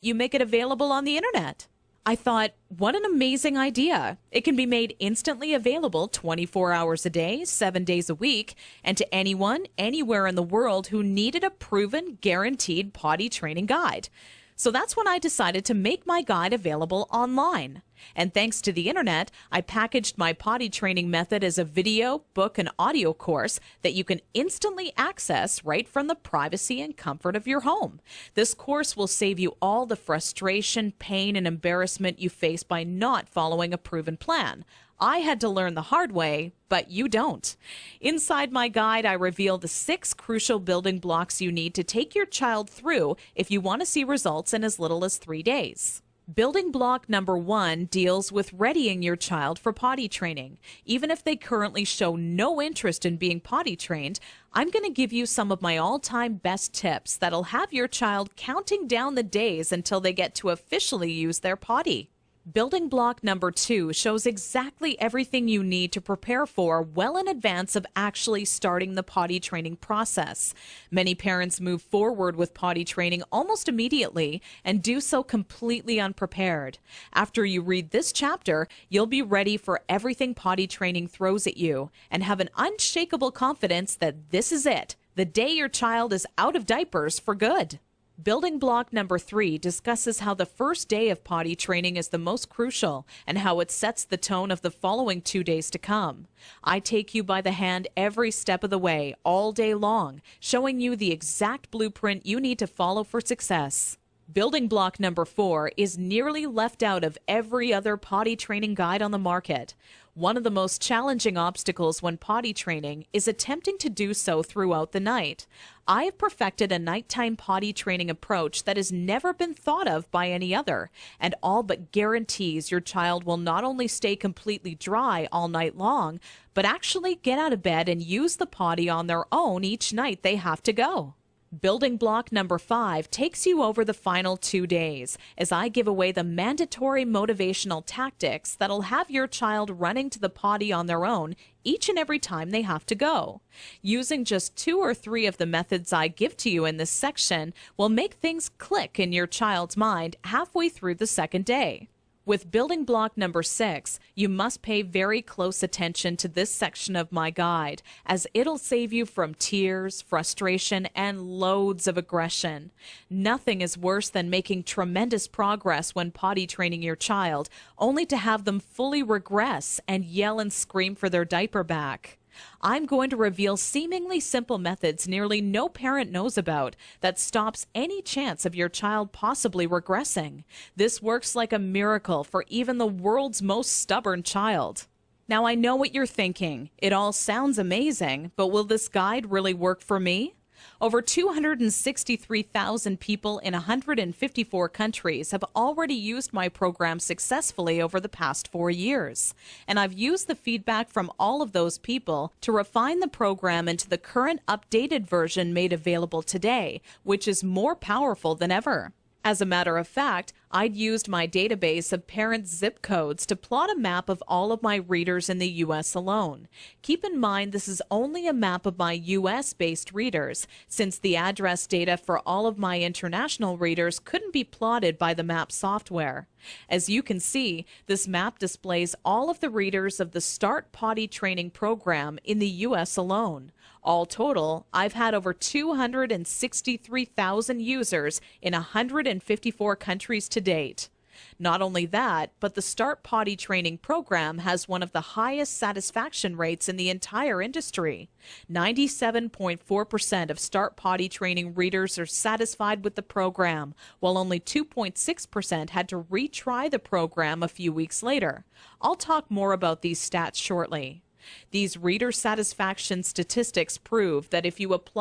you make it available on the internet. I thought, what an amazing idea. It can be made instantly available 24 hours a day, 7 days a week, and to anyone, anywhere in the world who needed a proven, guaranteed potty training guide. So that's when I decided to make my guide available online. And thanks to the internet, I packaged my potty training method as a video, book, and audio course that you can instantly access right from the privacy and comfort of your home. This course will save you all the frustration, pain, and embarrassment you face by not following a proven plan. I had to learn the hard way, but you don't. Inside my guide, I reveal the 6 crucial building blocks you need to take your child through if you want to see results in as little as 3 days. Building block number 1 deals with readying your child for potty training. Even if they currently show no interest in being potty trained, I'm going to give you some of my all-time best tips that'll have your child counting down the days until they get to officially use their potty. Building block number 2 shows exactly everything you need to prepare for well in advance of actually starting the potty training process. Many parents move forward with potty training almost immediately and do so completely unprepared. After you read this chapter, you'll be ready for everything potty training throws at you and have an unshakable confidence that this is it, the day your child is out of diapers for good. Building block number 3 discusses how the first day of potty training is the most crucial and how it sets the tone of the following 2 days to come. I take you by the hand every step of the way, all day long, showing you the exact blueprint you need to follow for success. Building block number 4 is nearly left out of every other potty training guide on the market. One of the most challenging obstacles when potty training is attempting to do so throughout the night. I have perfected a nighttime potty training approach that has never been thought of by any other, and all but guarantees your child will not only stay completely dry all night long, but actually get out of bed and use the potty on their own each night they have to go. Building block number 5 takes you over the final 2 days as I give away the mandatory motivational tactics that'll have your child running to the potty on their own each and every time they have to go. Using just 2 or 3 of the methods I give to you in this section will make things click in your child's mind halfway through the second day. With building block number 6, you must pay very close attention to this section of my guide, as it'll save you from tears, frustration, and loads of aggression. Nothing is worse than making tremendous progress when potty training your child, only to have them fully regress and yell and scream for their diaper back. I'm going to reveal seemingly simple methods nearly no parent knows about that stops any chance of your child possibly regressing. This works like a miracle for even the world's most stubborn child. Now I know what you're thinking. It all sounds amazing, but will this guide really work for me? Over 263,000 people in 154 countries have already used my program successfully over the past 4 years. And I've used the feedback from all of those people to refine the program into the current updated version made available today, which is more powerful than ever. As a matter of fact, I'd used my database of parents' zip codes to plot a map of all of my readers in the U.S. alone. Keep in mind this is only a map of my U.S.-based readers, since the address data for all of my international readers couldn't be plotted by the map software. As you can see, this map displays all of the readers of the Start Potty Training program in the U.S. alone. All total, I've had over 263,000 users in 154 countries to date. Not only that, but the Start Potty Training program has one of the highest satisfaction rates in the entire industry. 97.4% of Start Potty Training readers are satisfied with the program, while only 2.6% had to retry the program a few weeks later. I'll talk more about these stats shortly. These reader satisfaction statistics prove that if you apply